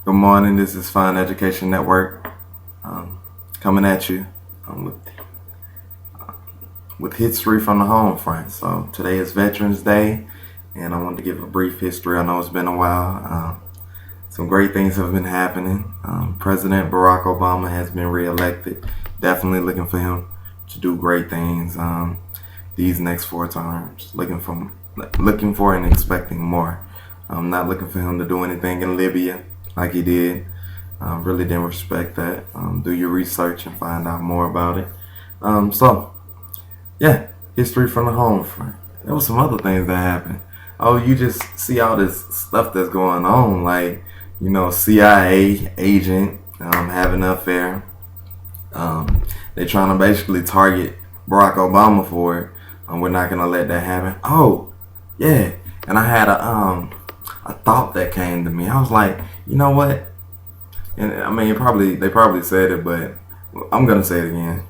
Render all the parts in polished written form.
Good morning. This is Fine Education Network coming at you with history from the home front. So today is Veterans Day, and I wanted to give a brief history. I know it's been a while. Some great things have been happening. President Barack Obama has been reelected. Definitely looking for him to do great things these next 4 terms. Looking for and expecting more. I'm not looking for him to do anything in Libya like he did. Really didn't respect that. Do your research and find out more about it. History from the home front. There was some other things that happened. Oh, you just see all this stuff that's going on, like, CIA agent having an affair. They're trying to basically target Barack Obama for it. We're not gonna let that happen. Oh, yeah. And I had a thought that came to me. I was like, you know what? And I mean, they probably said it, but I'm gonna say it again.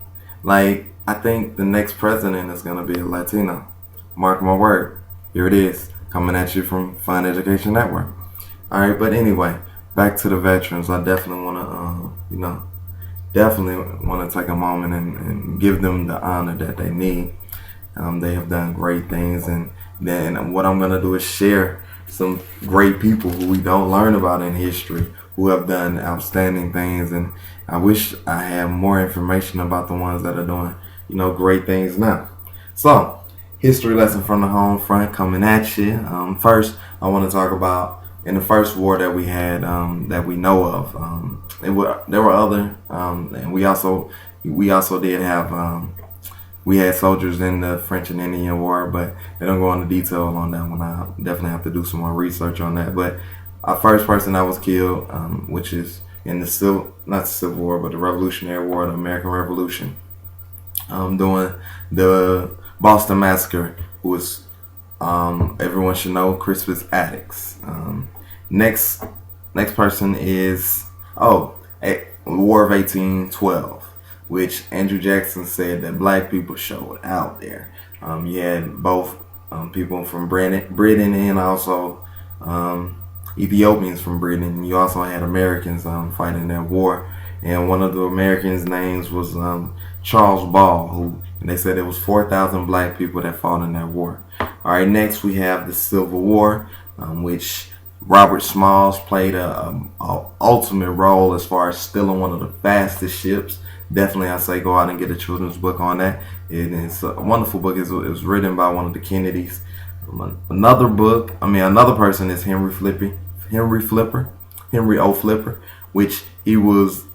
Like, I think the next president is gonna be a Latino. Mark my word. Here it is, coming at you from Fine Education Network. All right, but anyway, back to the veterans. I definitely want to take a moment and give them the honor that they need. They have done great things, and then what I'm gonna do is share some great people who we don't learn about in history, who have done outstanding things. And I wish I had more information about the ones that are doing, great things now. So, history lesson from the home front coming at you. First, I want to talk about in the first war that we had, that we know of. There were other, and we also did have. We had soldiers in the French and Indian War, but they don't go into detail on that one. I definitely have to do some more research on that. But our first person that was killed, which is in not the Civil War, but the Revolutionary War, the American Revolution, during the Boston Massacre, who was, everyone should know, Crispus Attucks. Next person is, War of 1812. Which Andrew Jackson said that black people showed out there. You had both people from Britain and also Ethiopians from Britain. You also had Americans fighting that war. And one of the Americans' names was Charles Ball, and they said it was 4,000 black people that fought in that war. All right, next we have the Civil War, which Robert Smalls played a ultimate role as far as stealing one of the fastest ships. Definitely, I say go out and get a children's book on that. It's a wonderful book. It was written by one of the Kennedys. Another person is Henry O. Flipper, which he was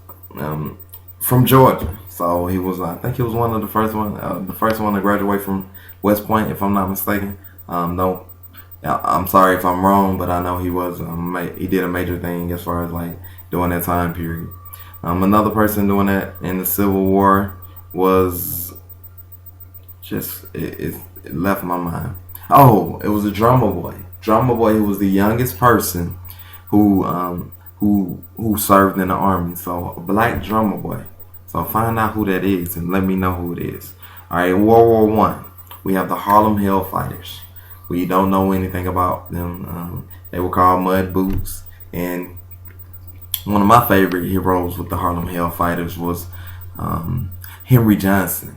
from Georgia. So he was, I think he was one of the first one to graduate from West Point, if I'm not mistaken. I'm sorry if I'm wrong, but I know he was. He did a major thing as far as like during that time period. Another person doing that in the Civil War was just it left my mind. Oh, it was a drummer boy. Drummer boy who was the youngest person who served in the army. So a black drummer boy. So find out who that is and let me know who it is. All right, World War I. We have the Harlem Hellfighters. We don't know anything about them. They were called Mud Boots, and one of my favorite heroes with the Harlem Hellfighters was Henry Johnson.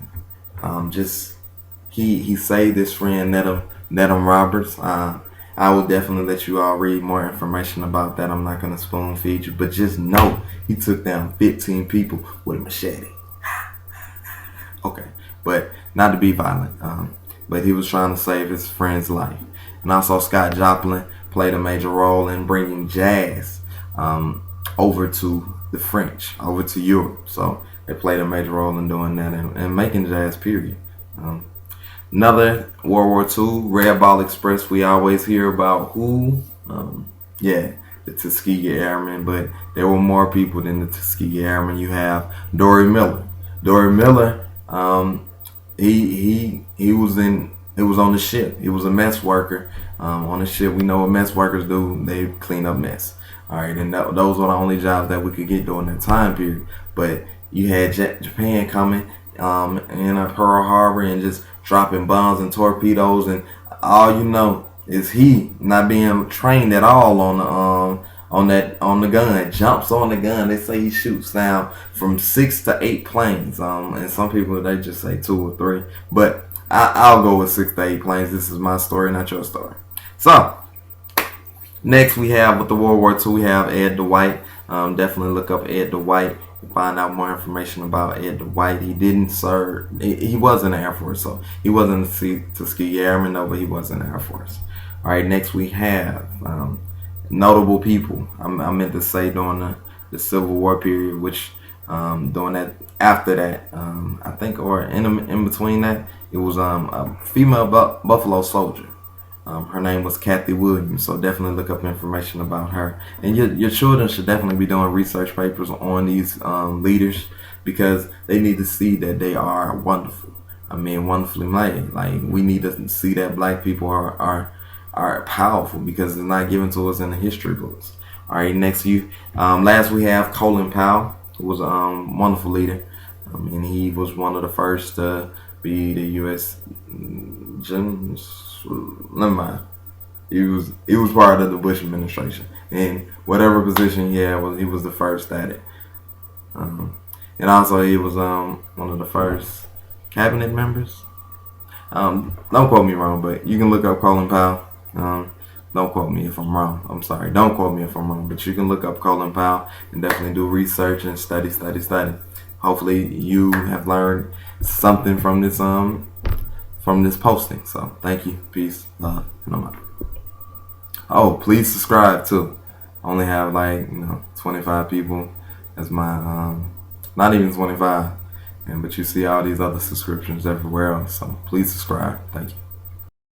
He saved his friend Nedham Roberts. I will definitely let you all read more information about that. I'm not going to spoon feed you, but just know he took down 15 people with a machete. Okay, but not to be violent. But he was trying to save his friend's life. And also Scott Joplin played a major role in bringing jazz over to the French, over to Europe. So they played a major role in doing that and making jazz, period. Another World War II, Red Ball Express. We always hear about who? The Tuskegee Airmen, but there were more people than the Tuskegee Airmen. You have Dorie Miller. Dorie Miller, he was on the ship. He was a mess worker. On the ship, we know what mess workers do. They clean up mess. All right, and those were the only jobs that we could get during that time period. But you had Japan coming in Pearl Harbor and just dropping bombs and torpedoes, and all you know is he not being trained at all on on the gun, jumps on the gun. They say he shoots down from 6 to 8 planes. And some people they just say 2 or 3, but I'll go with 6 to 8 planes. This is my story, not your story. So next we have with the World War II, we have Ed Dwight. Definitely look up Ed Dwight. Find out more information about Ed Dwight. He didn't serve. He was in the Air Force, so he wasn't a Tuskegee Airman, though, but he was in the Air Force. All right, next we have notable people. I meant to say during the Civil War period, which during that, after that, I think, or in between that, it was a female Buffalo soldier. Her name was Cathay Williams, so definitely look up information about her. And your children should definitely be doing research papers on these leaders, because they need to see that they are wonderful. I mean, wonderfully made. Like, we need to see that black people are powerful, because it's not given to us in the history books. All right, last we have Colin Powell, who was a wonderful leader. I mean, he was one of the first to be the U.S. Never mind. He was part of the Bush administration, and whatever position he had, he was the first at it. And also he was one of the first cabinet members. Don't quote me wrong, but you can look up Colin Powell. Don't quote me if I'm wrong. I'm sorry. Don't quote me if I'm wrong, but you can look up Colin Powell and definitely do research and study. Hopefully you have learned something from this posting. So thank you, peace, love, and I'm out. Oh, please subscribe too. I only have 25 people as my not even 25, but you see all these other subscriptions everywhere else. So please subscribe. Thank you.